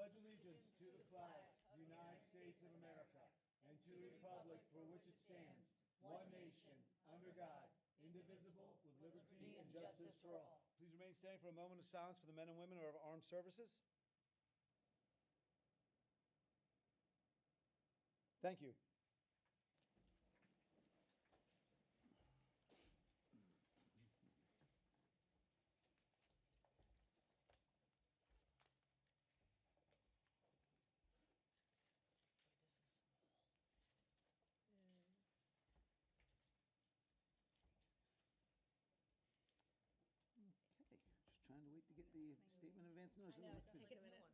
pledge allegiance to the flag of the United States of America and to the republic for which it stands, one nation, under God, indivisible, with liberty and justice for all. Please remain standing for a moment of silence for the men and women of our armed services. Thank you. Just trying to wait to get the statement of advance notice. I know, it's taking a minute.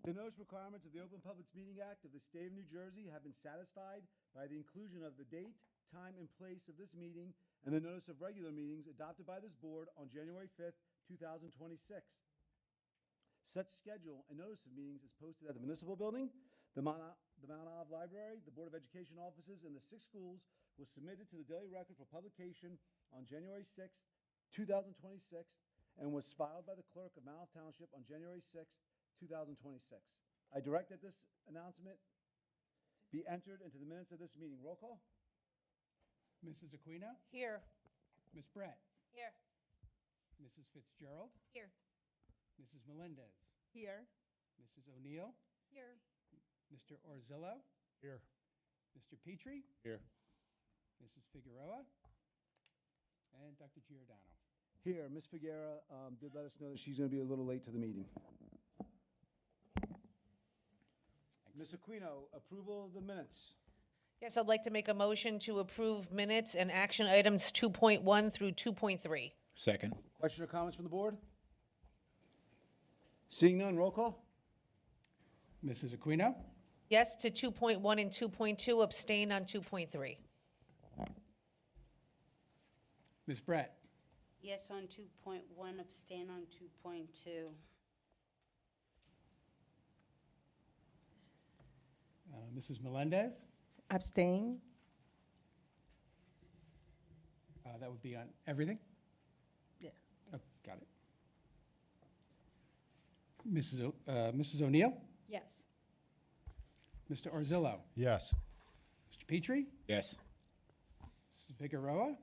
The notice requirements of the Open Public Meeting Act of the State of New Jersey have been satisfied by the inclusion of the date, time, and place of this meeting and the notice of regular meetings adopted by this board on January 5th, 2026. Such schedule and notice of meetings is posted at the Municipal Building, the Mount Olive Library, the Board of Education offices, and the 6 schools, was submitted to the Daily Record for publication on January 6th, 2026, and was filed by the clerk of Mount Olive Township on January 6th, 2026. I direct that this announcement be entered into the minutes of this meeting. Roll call? Mrs. Aquino? Here. Ms. Brett? Here. Mrs. Fitzgerald? Here. Mrs. Melendez? Here. Mrs. O'Neill? Here. Mr. Orzillo? Here. Mr. Petrie? Here. Mrs. Figueroa? And Dr. Giordano. Here, Ms. Figuera did let us know that she's going to be a little late to the meeting. Ms. Aquino, approval of the minutes. Yes, I'd like to make a motion to approve minutes and action items 2.1 through 2.3. Second. Question or comments from the board? Seeing none, roll call? Mrs. Aquino? Yes to 2.1 and 2.2, abstain on 2.3. Ms. Brett? Yes on 2.1, abstain on 2.2. Mrs. Melendez? Abstain. That would be on everything? Yeah. Oh, got it. Mrs. O'Neill? Yes. Mr. Orzillo? Yes. Mr. Petrie? Yes. Mrs. Figueroa?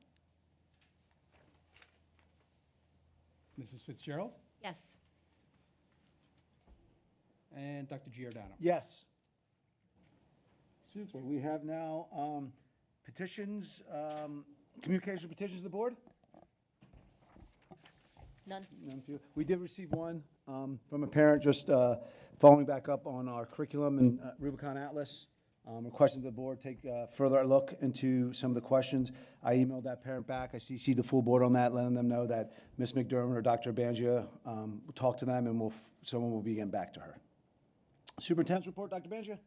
Mrs. Fitzgerald? Yes. And Dr. Giordano. Yes. Super. We have now petitions, communication petitions to the board? None. None for you. We did receive one from a parent just following back up on our curriculum and Rubicon Atlas, requesting the board take a further look into some of the questions. I emailed that parent back. I CC'd the full board on that, letting them know that Ms. McDermott or Dr. Bangia will talk to them, and someone will be getting back to her. Superintendent's report, Dr. Bangia?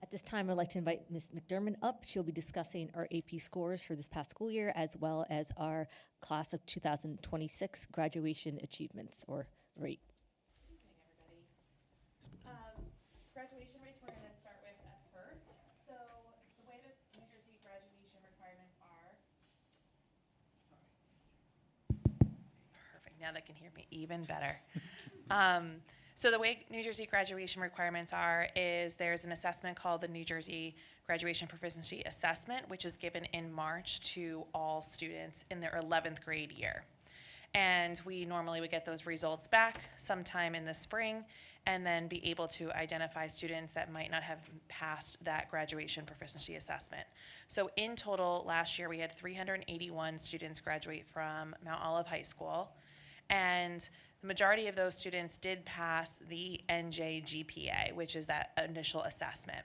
At this time, I'd like to invite Ms. McDermott up. She'll be discussing our AP scores for this past school year, as well as our class of 2026 graduation achievements or rate. Graduation rates we're going to start with at first. So the way that New Jersey graduation requirements are. Perfect. Now they can hear me even better. So the way New Jersey graduation requirements are is there's an assessment called the New Jersey Graduation Proficiency Assessment, which is given in March to all students in their 11th grade year. And we normally would get those results back sometime in the spring and then be able to identify students that might not have passed that graduation proficiency assessment. So in total, last year we had 381 students graduate from Mount Olive High School. And the majority of those students did pass the NJGPA, which is that initial assessment.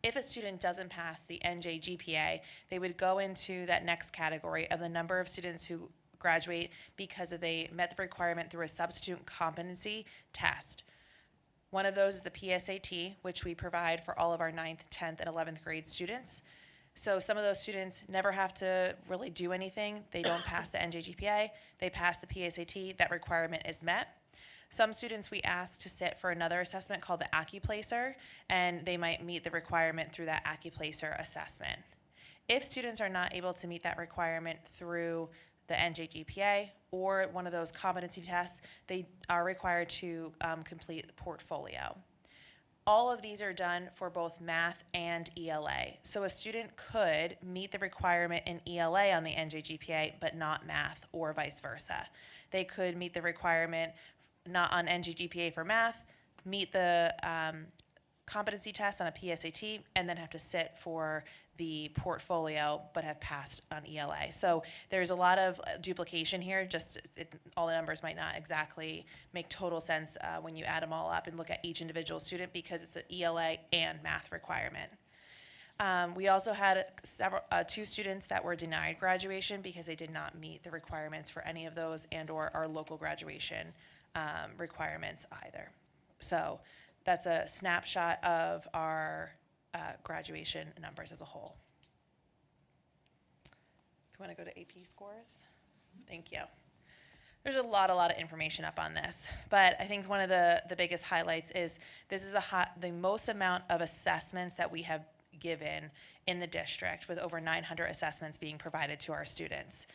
If a student doesn't pass the NJGPA, they would go into that next category of the number of students who graduate because they met the requirement through a substitute competency test. One of those is the PSAT, which we provide for all of our 9th, 10th, and 11th grade students. So some of those students never have to really do anything. They don't pass the NJGPA, they pass the PSAT, that requirement is met. Some students we ask to sit for another assessment called the AccuPlacer, and they might meet the requirement through that AccuPlacer assessment. If students are not able to meet that requirement through the NJGPA or one of those competency tests, they are required to complete the portfolio. All of these are done for both math and ELA. So a student could meet the requirement in ELA on the NJGPA, but not math, or vice versa. They could meet the requirement not on NJGPA for math, meet the competency test on a PSAT, and then have to sit for the portfolio, but have passed on ELA. So there's a lot of duplication here. All the numbers might not exactly make total sense when you add them all up and look at each individual student, because it's an ELA and math requirement. We also had two students that were denied graduation because they did not meet the requirements for any of those and/or our local graduation requirements either. So that's a snapshot of our graduation numbers as a whole. If you want to go to AP scores, thank you. There's a lot of information up on this, but I think one of the biggest highlights is this is the most amount of assessments that we have given in the district, with over 900 assessments being provided to our students.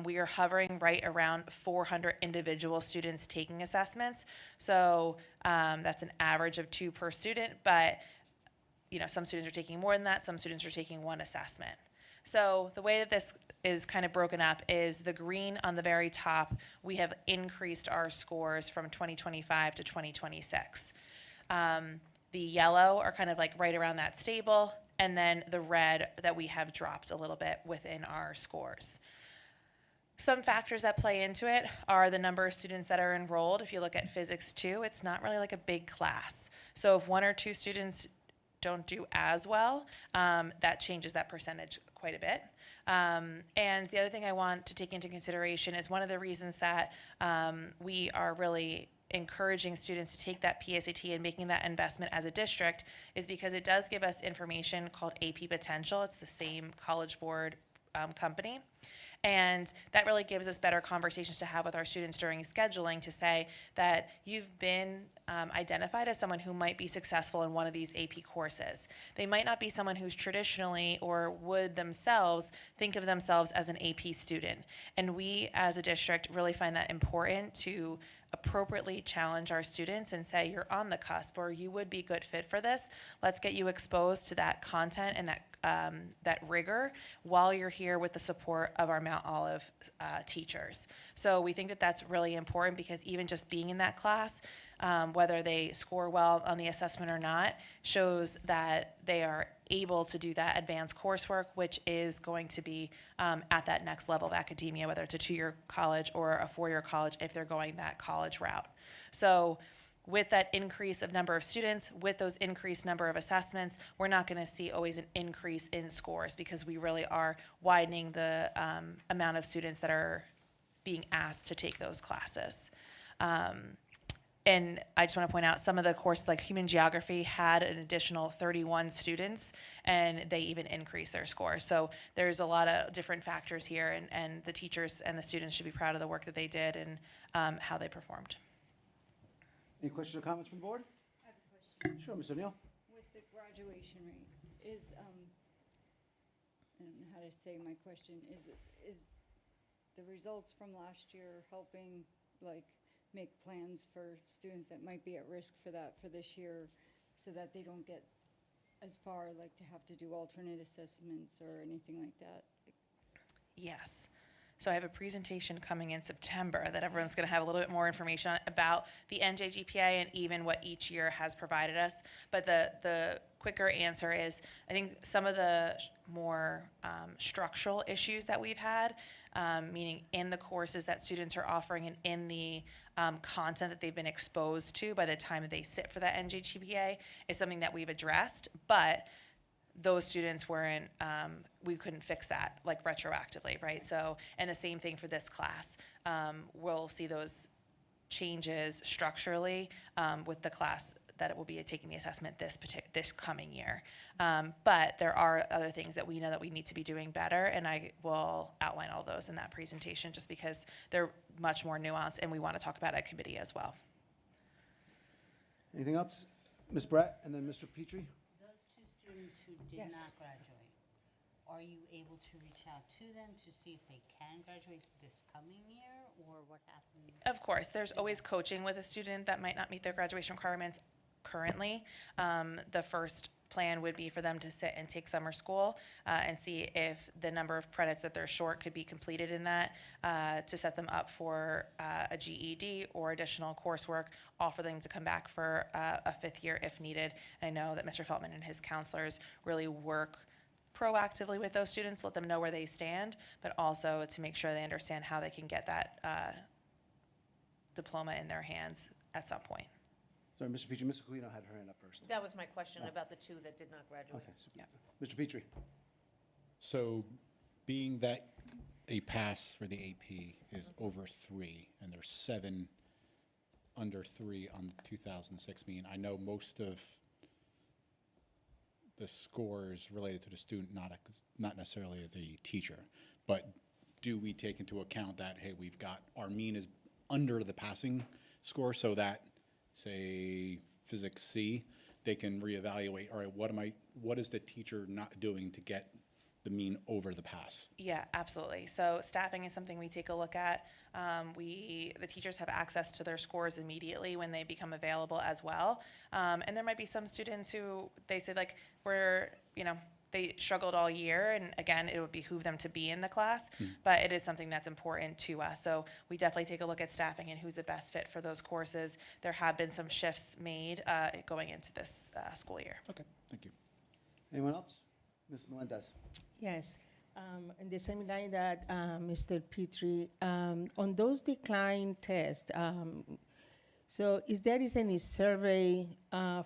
We are hovering right around 400 individual students taking assessments. So that's an average of 2 per student, but some students are taking more than that. Some students are taking 1 assessment. So the way that this is kind of broken up is the green on the very top, we have increased our scores from 2025 to 2026. The yellow are kind of like right around that stable, and then the red that we have dropped a little bit within our scores. Some factors that play into it are the number of students that are enrolled. If you look at Physics 2, it's not really like a big class. So if 1 or 2 students don't do as well, that changes that percentage quite a bit. And the other thing I want to take into consideration is one of the reasons that we are really encouraging students to take that PSAT and making that investment as a district is because it does give us information called AP Potential. It's the same College Board company. And that really gives us better conversations to have with our students during scheduling to say that you've been identified as someone who might be successful in one of these AP courses. They might not be someone who's traditionally or would themselves think of themselves as an AP student. And we as a district really find that important to appropriately challenge our students and say, you're on the cusp, or you would be good fit for this. Let's get you exposed to that content and that rigor while you're here with the support of our Mount Olive teachers. So we think that that's really important, because even just being in that class, whether they score well on the assessment or not, shows that they are able to do that advanced coursework, which is going to be at that next level of academia, whether it's a 2-year college or a 4-year college, if they're going that college route. So with that increase of number of students, with those increased number of assessments, we're not going to see always an increase in scores, because we really are widening the amount of students that are being asked to take those classes. And I just want to point out some of the courses, like human geography, had an additional 31 students, and they even increased their score. So there's a lot of different factors here, and the teachers and the students should be proud of the work that they did and how they performed. Any questions or comments from the board? I have a question. Sure, Ms. O'Neill. With the graduation rate, I don't know how to say my question, is the results from last year helping, make plans for students that might be at risk for that for this year, so that they don't get as far, to have to do alternate assessments or anything like that? Yes. So I have a presentation coming in September that everyone's going to have a little bit more information on about the NJGPA and even what each year has provided us. But the quicker answer is, I think some of the more structural issues that we've had, meaning in the courses that students are offering and in the content that they've been exposed to by the time that they sit for that NJGPA, is something that we've addressed. But those students weren't, we couldn't fix that retroactively, right? So, and the same thing for this class. We'll see those changes structurally with the class that it will be taking the assessment this coming year. But there are other things that we know that we need to be doing better, and I will outline all those in that presentation, just because they're much more nuanced, and we want to talk about it at committee as well. Anything else? Ms. Brett, and then Mr. Petrie. Those 2 students who did Yes. not graduate, are you able to reach out to them to see if they can graduate this coming year, or what happens? Of course, there's always coaching with a student that might not meet their graduation requirements currently. The first plan would be for them to sit and take summer school and see if the number of credits that they're short could be completed in that to set them up for a GED or additional coursework, all for them to come back for a fifth year if needed. I know that Mr. Feltman and his counselors really work proactively with those students, let them know where they stand, but also to make sure they understand how they can get that diploma in their hands at some point. Sorry, Mr. Petrie, Ms. Aquino had her hand up first. That was my question about the two that did not graduate. Okay, so Mr. Petrie. So being that a pass for the AP is over 3, and there's 7 under 3 on the 2006 mean, I know most of the scores related to the student, not necessarily the teacher, but do we take into account that, hey, we've got, our mean is under the passing score, so that, say, physics C, they can reevaluate, all right, what is the teacher not doing to get the mean over the pass? Yeah, absolutely. So staffing is something we take a look at. The teachers have access to their scores immediately when they become available as well. And there might be some students who they say like, they struggled all year, and again, it would behoove them to be in the class, but it is something that's important to us. So we definitely take a look at staffing and who's the best fit for those courses. There have been some shifts made going into this school year. Okay, thank you. Anyone else? Ms. Melendez. Yes. In the same line that Mr. Petrie, on those decline tests, so is there any survey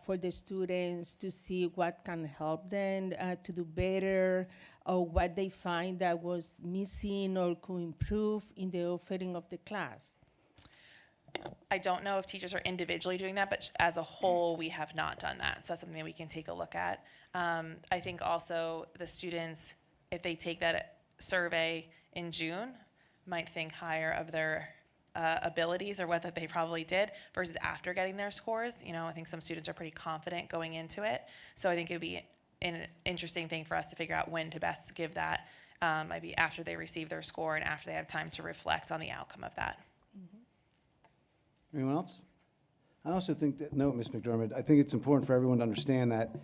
for the students to see what can help them to do better, or what they find that was missing or could improve in the offering of the class? I don't know if teachers are individually doing that, but as a whole, we have not done that. So that's something we can take a look at. I think also the students, if they take that survey in June, might think higher of their abilities or whether they probably did versus after getting their scores. I think some students are pretty confident going into it. So I think it would be an interesting thing for us to figure out when to best give that, maybe after they receive their score and after they have time to reflect on the outcome of that. Anyone else? I also think that, no, Ms. McDermott, I think it's important for everyone to understand that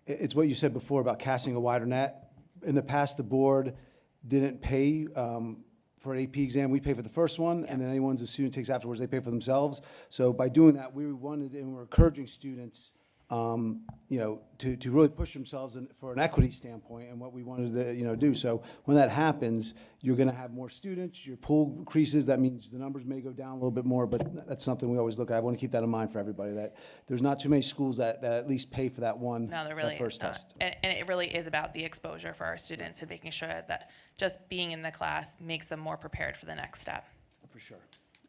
it's what you said before about casting a wider net. In the past, the board didn't pay for an AP exam. We pay for the first one, and then any ones the student takes afterwards, they pay for themselves. So by doing that, we wanted, and we're encouraging students, to really push themselves for an equity standpoint and what we wanted to, do. So when that happens, you're going to have more students, your pool increases. That means the numbers may go down a little bit more, but that's something we always look at. I want to keep that in mind for everybody, that there's not too many schools that at least pay for that one, No, there really that first is not. test. And it really is about the exposure for our students and making sure that just being in the class makes them more prepared for the next step. For sure.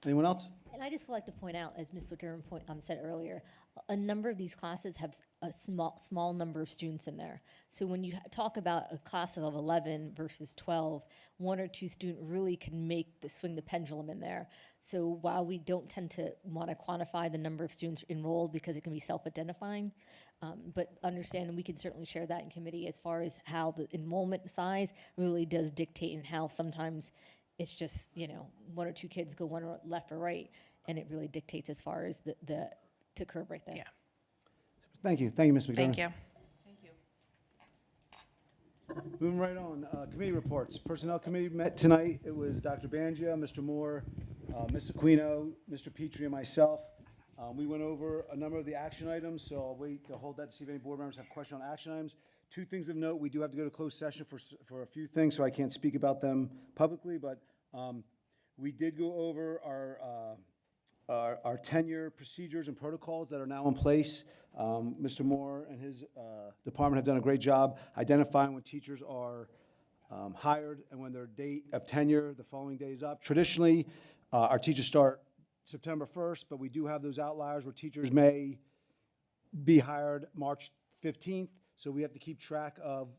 Anyone else? And I just would like to point out, as Ms. McDermott said earlier, a number of these classes have a small number of students in there. So when you talk about a class of 11 versus 12, 1 or 2 students really can swing the pendulum in there. So while we don't tend to want to quantify the number of students enrolled because it can be self-identifying, but understand we can certainly share that in committee as far as how the enrollment size really does dictate, and how sometimes it's just, 1 or 2 kids go one left or right, and it really dictates as far as to curb right there. Yeah. Thank you. Thank you, Ms. McDermott. Thank you. Moving right on, committee reports. Personnel Committee met tonight. It was Dr. Bangia, Mr. Moore, Ms. Aquino, Mr. Petrie, and myself. We went over a number of the action items, so I'll wait to hold that to see if any board members have questions on action items. 2 things of note: we do have to go to closed session for a few things, so I can't speak about them publicly, but we did go over our tenure procedures and protocols that are now in place. Mr. Moore and his department have done a great job identifying when teachers are hired and when their date of tenure the following day is up. Traditionally, our teachers start September 1st, but we do have those outliers where teachers may be hired March 15th, so we have to keep track of,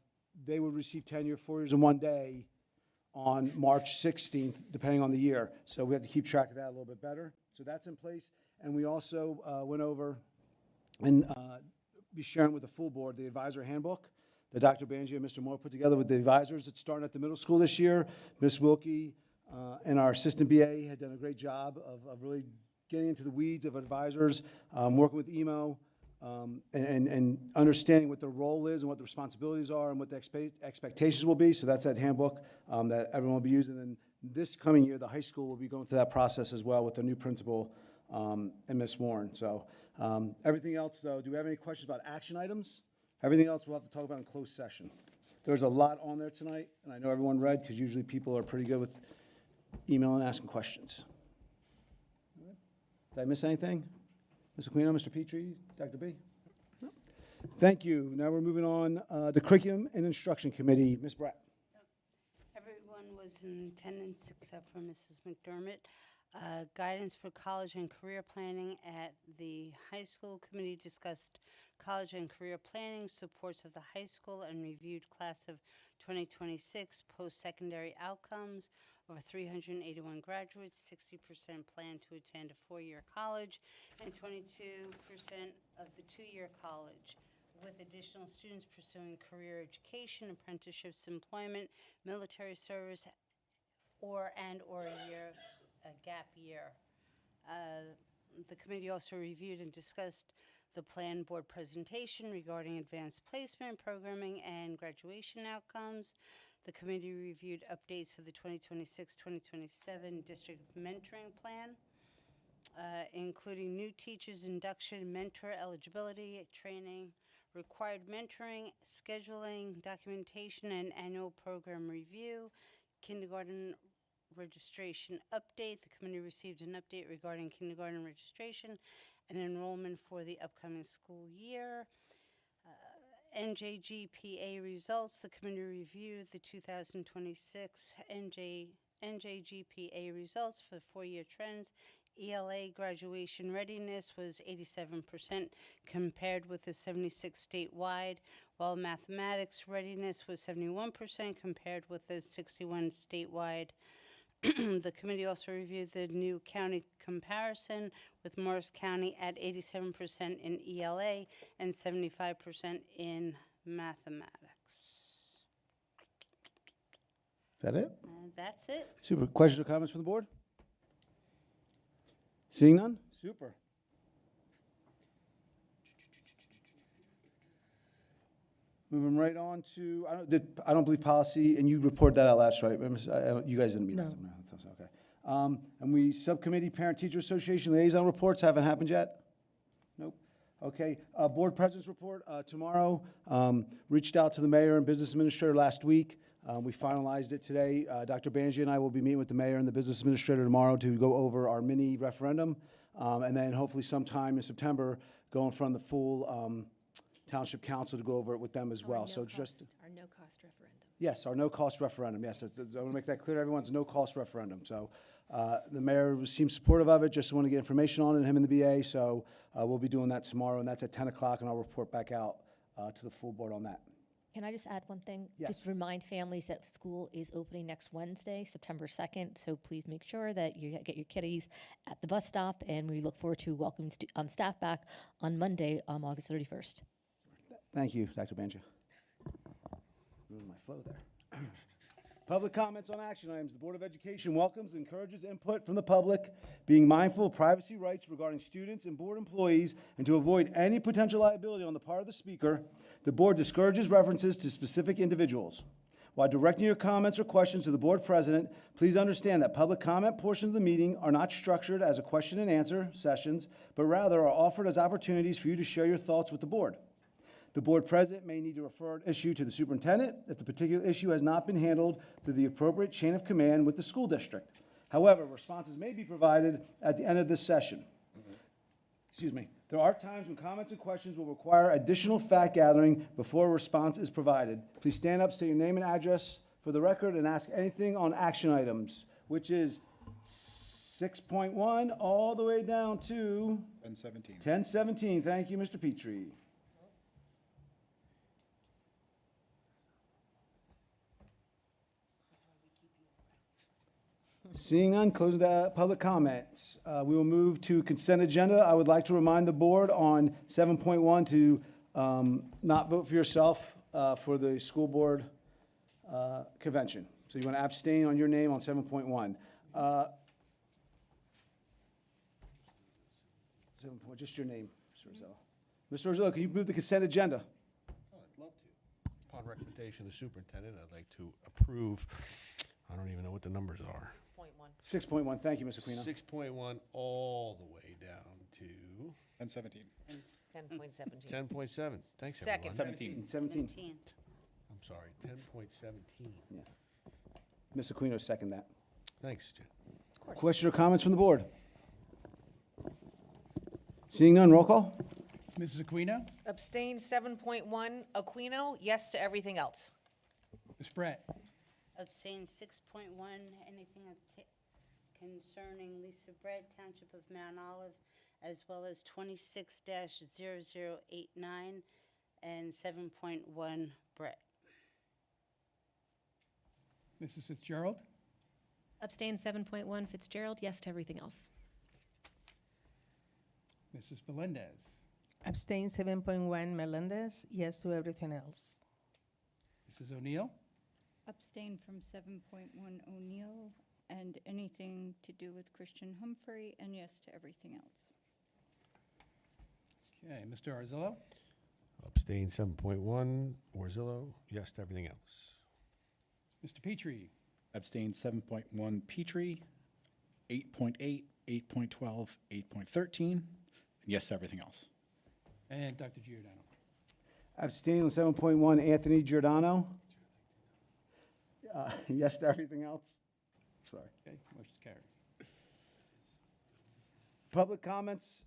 they would receive tenure 4 years and 1 day on March 16th, depending on the year. So we have to keep track of that a little bit better. So that's in place. And we also went over and be sharing with the full board the advisor handbook that Dr. Banji and Mr. Moore put together with the advisors that's starting at the middle school this year. Ms. Wilkie and our assistant BA had done a great job of really getting into the weeds of advisors, working with EMO, and understanding what their role is and what the responsibilities are and what the expectations will be. So that's that handbook that everyone will be using. And this coming year, the high school will be going through that process as well with their new principal and Ms. Warren. So everything else, though, do we have any questions about action items? Everything else we'll have to talk about in closed session. There's a lot on there tonight, and I know everyone read because usually people are pretty good with emailing and asking questions. Did I miss anything? Ms. Aquino, Mr. Petrie, Dr. B? No. Thank you. Now we're moving on to Curriculum and Instruction Committee. Ms. Brett. Everyone was in attendance except for Mrs. McDermott. Guidance for college and career planning at the high school committee discussed college and career planning, supports of the high school, and reviewed class of 2026 post-secondary outcomes. Over 381 graduates, 60% plan to attend a four-year college, and 22% of the two-year college, with additional students pursuing career education, apprenticeships, employment, military service, or a gap year. The committee also reviewed and discussed the planned board presentation regarding advanced placement, programming, and graduation outcomes. The committee reviewed updates for the 2026-2027 district mentoring plan, including new teachers induction, mentor eligibility, training, required mentoring, scheduling, documentation, and annual program review, kindergarten registration update. The committee received an update regarding kindergarten registration and enrollment for the upcoming school year. NJGPA results. The committee reviewed the 2026 NJGPA results for four-year trends. ELA graduation readiness was 87% compared with the 76 statewide, while mathematics readiness was 71% compared with the 61 statewide. The committee also reviewed the new county comparison with Morris County at 87% in ELA and 75% in mathematics. Is that it? And that's it. Super. Questions or comments from the board? Seeing none? Super. Moving right on to, I don't believe policy, and you reported that out last, right? You guys didn't meet No. that. That's okay. And subcommittee parent-teacher association liaison reports haven't happened yet? Nope. Okay. Board president's report tomorrow. Reached out to the mayor and business administrator last week. We finalized it today. Dr. Banji and I will be meeting with the mayor and the business administrator tomorrow to go over our mini referendum. And then hopefully sometime in September, go in front of the full Township Council to go over it with them as well. So just Our no-cost referendum. yes, our no-cost referendum. Yes, I want to make that clear to everyone. It's a no-cost referendum. So the mayor seems supportive of it. Just want to get information on it, him and the BA. So we'll be doing that tomorrow, and that's at 10 o'clock, and I'll report back out to the full board on that. Can I just add one thing? Yes. Just remind families that school is opening next Wednesday, September 2nd, so please make sure that you get your kiddies at the bus stop, and we look forward to welcoming staff back on Monday, August 31st. Thank you, Dr. Banjo. Ruined my flow there. Public comments on action items. The Board of Education welcomes and encourages input from the public, being mindful of privacy rights regarding students and board employees, and to avoid any potential liability on the part of the speaker. The board discourages references to specific individuals. While directing your comments or questions to the board president, please understand that public comment portions of the meeting are not structured as a question and answer sessions, but rather are offered as opportunities for you to share your thoughts with the board. The board president may need to refer an issue to the superintendent if the particular issue has not been handled through the appropriate chain of command with the school district. However, responses may be provided at the end of this session. Excuse me. There are times when comments and questions will require additional fact gathering before a response is provided. Please stand up, say your name and address for the record, and ask anything on action items, which is 6.1 all the way down to 1017. 1017. Thank you, Mr. Petrie. Seeing none, closing the public comments. We will move to consent agenda. I would like to remind the board on 7.1 to not vote for yourself for the school board convention. So you want to abstain on your name on 7.1. 7 point, just your name, Mr. Rizzo. Mr. Rizzo, can you move the consent agenda? Oh, I'd love to. Upon recommendation of the superintendent, I'd like to approve, I don't even know what the numbers are. 6.1. 6.1, thank you, Ms. Aquino. 6.1 all the way down to And 17. 10.17. 10.7. Thanks, Second. everyone. 17. 17. 17. I'm sorry, 10.17. Ms. Aquino, second that. Thanks, Jen. Question or comments from the board? Seeing none, roll call? Mrs. Aquino? Abstain 7.1. Aquino, yes to everything else. Ms. Brett? Abstain 6.1, anything concerning Lisa Brett, Township of Mount Olive, as well as 26-0089 and 7.1 Brett. Mrs. Fitzgerald? Abstain 7.1 Fitzgerald, yes to everything else. Mrs. Melendez? Abstain 7.1 Melendez, yes to everything else. Mrs. O'Neill? Abstain from 7.1 O'Neill and anything to do with Christian Humphrey, and yes to everything else. Okay, Mr. Arzillo? Abstain 7.1, Orzillo, yes to everything else. Mr. Petrie? Abstain 7.1 Petrie, 8.8, 8.12, 8.13, and yes to everything else. And Dr. Giordano? Abstain on 7.1, Anthony Giordano. Yes to everything else? Sorry. Okay, motion carried. Public comments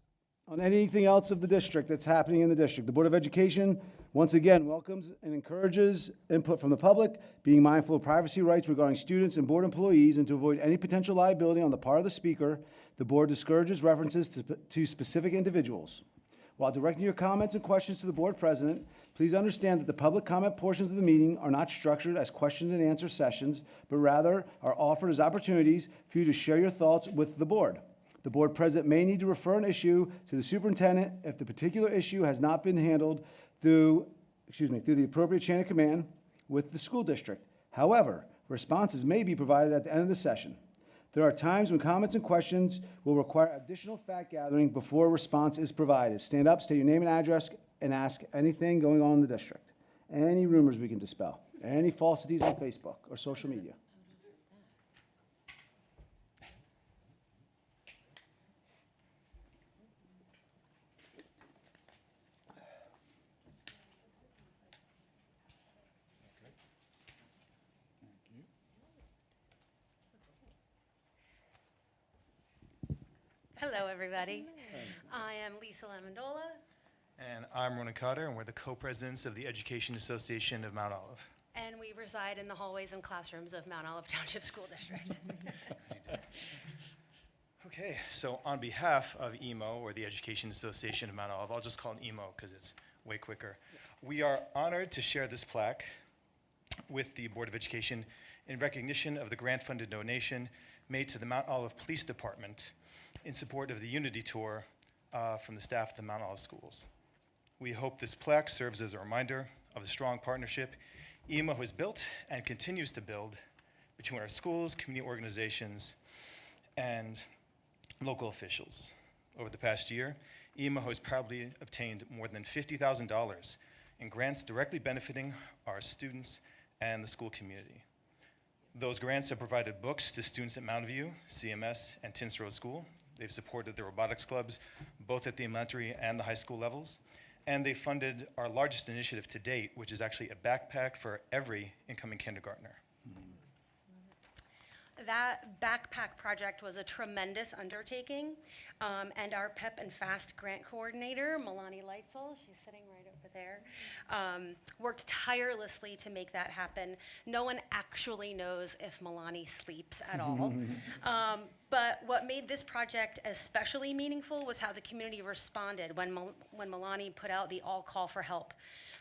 on anything else of the district that's happening in the district. The Board of Education, once again, welcomes and encourages input from the public, being mindful of privacy rights regarding students and board employees, and to avoid any potential liability on the part of the speaker. The board discourages references to specific individuals. While directing your comments and questions to the board president, please understand that the public comment portions of the meeting are not structured as questions and answer sessions, but rather are offered as opportunities for you to share your thoughts with the board. The board president may need to refer an issue to the superintendent if the particular issue has not been handled through the appropriate chain of command with the school district. However, responses may be provided at the end of the session. There are times when comments and questions will require additional fact gathering before a response is provided. Stand up, state your name and address, and ask anything going on in the district. Any rumors we can dispel, any falsities on Facebook or social media. Hello, everybody. I am Lisa Lamondola. And I'm Ronan Cotter, and we're the co-presidents of the Education Association of Mount Olive. And we reside in the hallways and classrooms of Mount Olive Township School District. Okay, so on behalf of EMO, or the Education Association of Mount Olive, I'll just call it EMO because it's way quicker. We are honored to share this plaque with the Board of Education in recognition of the grant-funded donation made to the Mount Olive Police Department in support of the Unity Tour from the staff of the Mount Olive schools. We hope this plaque serves as a reminder of the strong partnership EMO has built and continues to build between our schools, community organizations, and local officials. Over the past year, EMO has proudly obtained more than $50,000 in grants directly benefiting our students and the school community. Those grants have provided books to students at Mountain View, CMS, and Tints Road School. They've supported the robotics clubs, both at the elementary and the high school levels. And they funded our largest initiative to date, which is actually a backpack for every incoming kindergartner. That backpack project was a tremendous undertaking, and our PEP and FAST grant coordinator, Milani Leitzel, she's sitting right over there, worked tirelessly to make that happen. No one actually knows if Milani sleeps at all. But what made this project especially meaningful was how the community responded when Milani put out the all call for help.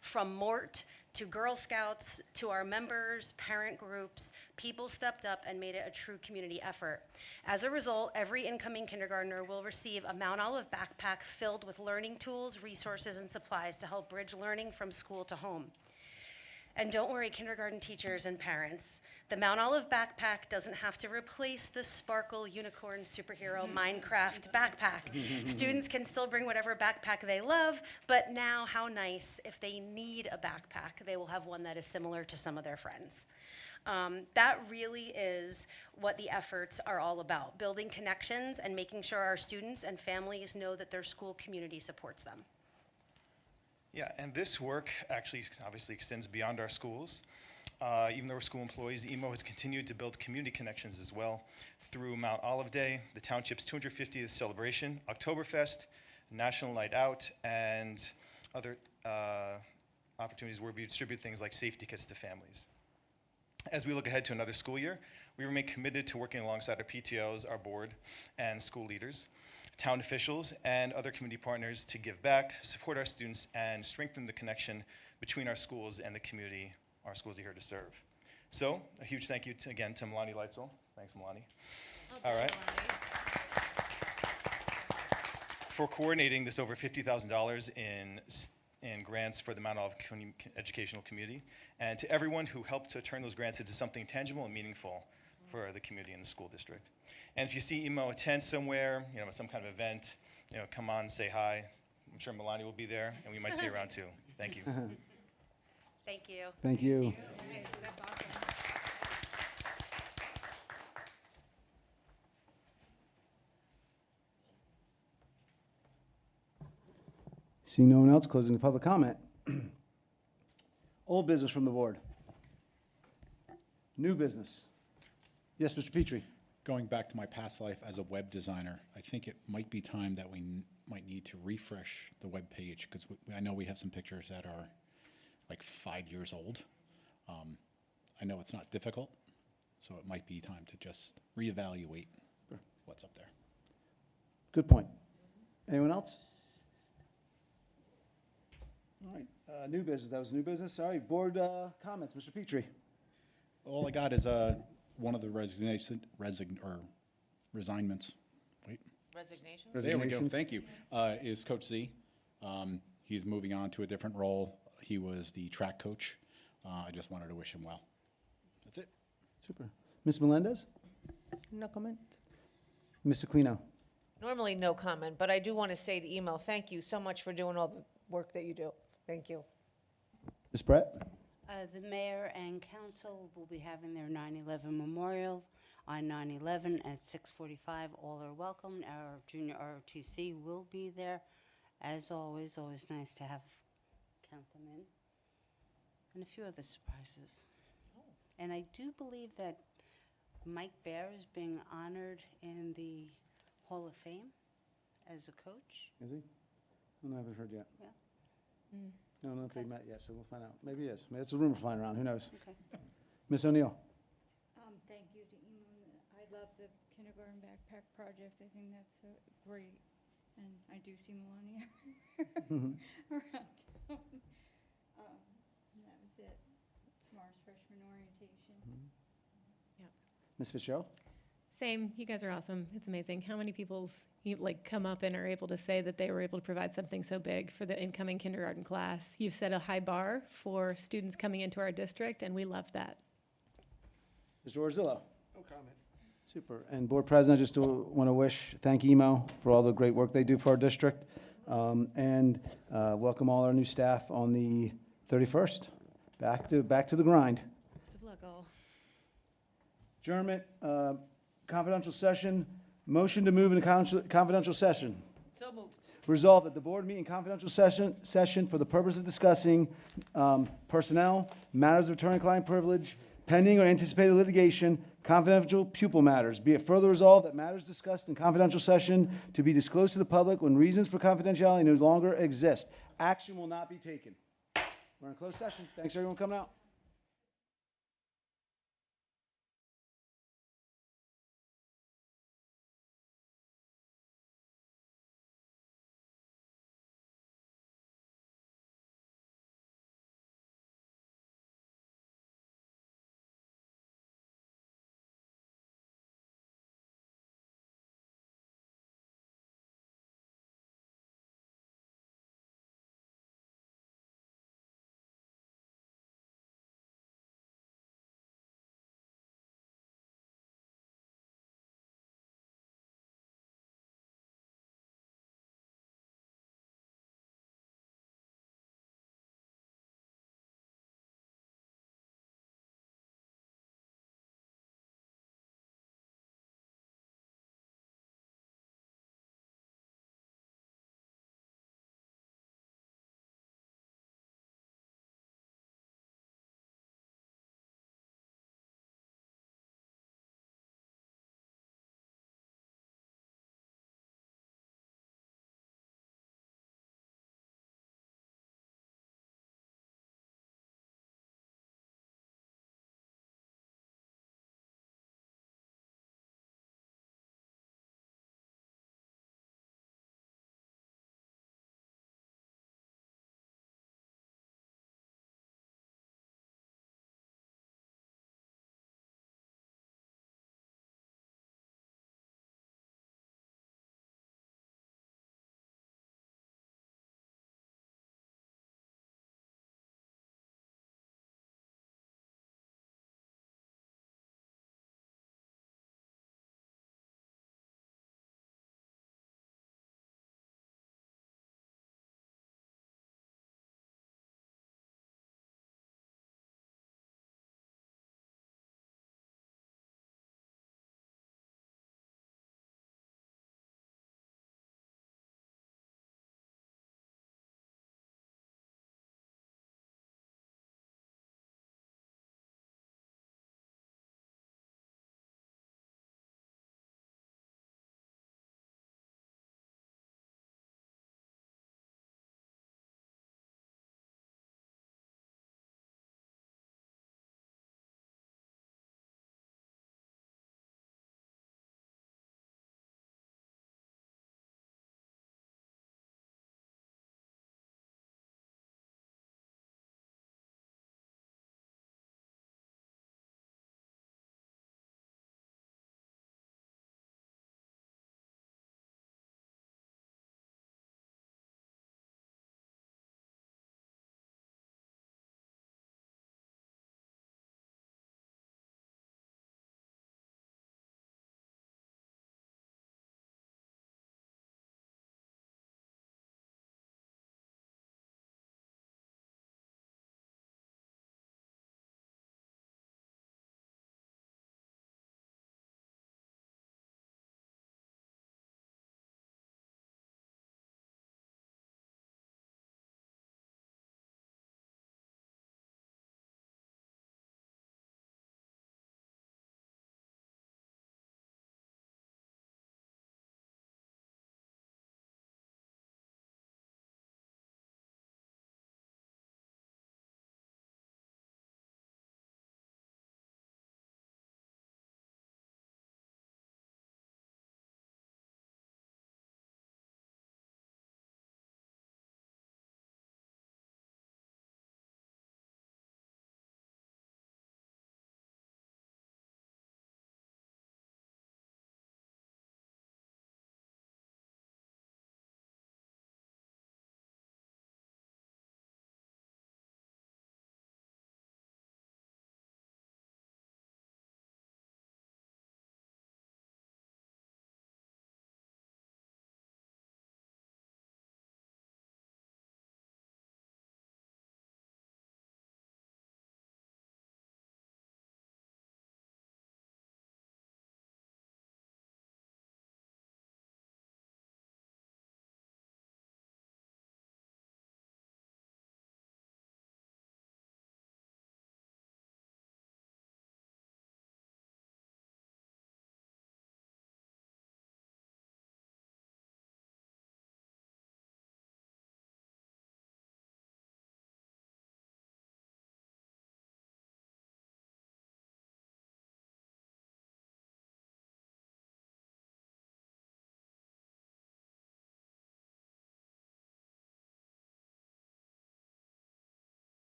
From Mort to Girl Scouts to our members, parent groups, people stepped up and made it a true community effort. As a result, every incoming kindergartner will receive a Mount Olive backpack filled with learning tools, resources, and supplies to help bridge learning from school to home. And don't worry, kindergarten teachers and parents. The Mount Olive backpack doesn't have to replace the sparkle unicorn superhero Minecraft backpack. Students can still bring whatever backpack they love, but now how nice if they need a backpack, they will have one that is similar to some of their friends. That really is what the efforts are all about, building connections and making sure our students and families know that their school community supports them. Yeah, and this work actually obviously extends beyond our schools. Even though we're school employees, EMO has continued to build community connections as well through Mount Olive Day, the township's 250th celebration, Oktoberfest, National Night Out, and other opportunities where we distribute things like safety kits to families. As we look ahead to another school year, we remain committed to working alongside our PTOs, our board, and school leaders, town officials, and other community partners to give back, support our students, and strengthen the connection between our schools and the community our schools are here to serve. So, a huge thank you again to Melanie Leitzel. Thanks, Melanie. All right. For coordinating this over $50,000 in grants for the Mount Olive educational community, and to everyone who helped to turn those grants into something tangible and meaningful for the community and the school district. And if you see EMO attend somewhere, some kind of event, come on, say hi. I'm sure Melanie will be there, and we might see you around too. Thank you. Thank you. Thank you. That's awesome. Seeing no one else, closing the public comment. Old business from the board. New business. Yes, Mr. Petrie. Going back to my past life as a web designer, I think it might be time that we might need to refresh the web page, because I know we have some pictures that are like 5 years old. I know it's not difficult, so it might be time to just reevaluate what's up there. Good point. Anyone else? All right, new business. That was new business. Sorry, board comments. Mr. Petrie. All I got is one of the resignments. Wait. Resignation? There we go. Resignations. Thank you. Is Coach Z. He's moving on to a different role. He was the track coach. I just wanted to wish him well. That's it. Super. Ms. Melendez? No comment. Ms. Aquino? Normally, no comment, but I do want to say to email, thank you so much for doing all the work that you do. Thank you. Ms. Brett? The mayor and council will be having their 9/11 memorial on 9/11 at 6:45. All are welcome. Our junior ROTC will be there. As always nice to count them in. And a few other surprises. And I do believe that Mike Bear is being honored in the Hall of Fame as a coach. Is he? I haven't heard yet. Yeah. I don't know if Okay. they met yet, so we'll find out. Maybe he is. Maybe it's a rumor flying around. Who knows? Okay. Ms. O'Neill? Thank you to Eamon. I love the kindergarten backpack project. I think that's great. And I do see Melania around town. And that was it. Tomorrow's freshman orientation. Ms. Fitzgerald? Same. You guys are awesome. It's amazing how many people come up and are able to say that they were able to provide something so big for the incoming kindergarten class. You've set a high bar for students coming into our district, and we love that. Mr. Orzillo? No comment. Super. And Board President, just want to thank EMO for all the great work they do for our district, and welcome all our new staff on the 31st. Back to the grind. Best of luck, all. Adjournment, confidential session, motion to move into confidential session. So moved. Resolved that the board meet in confidential session for the purpose of discussing personnel, matters of attorney-client privilege, pending or anticipated litigation, confidential pupil matters. Be it further resolved that matters discussed in confidential session to be disclosed to the public when reasons for confidentiality no longer exist. Action will not be taken. We're in closed session. Thanks, everyone, coming out.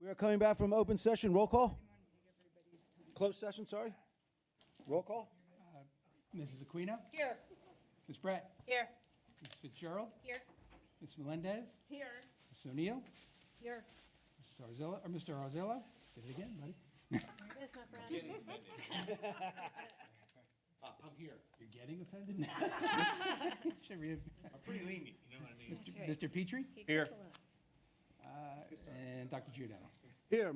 We are coming back from open session. Roll call? Closed session, sorry. Roll call? Mrs. Aquino? Here. Ms. Brett? Here. Ms. Fitzgerald? Here. Ms. Melendez? Here. Ms. O'Neill? Here. Mr. Arzillo? Did it again, buddy. I'm here. You're getting offended now? Should we have- I'm pretty lenient, you know what I mean? Mr. Petrie? Here. And Dr. Giordano? Here.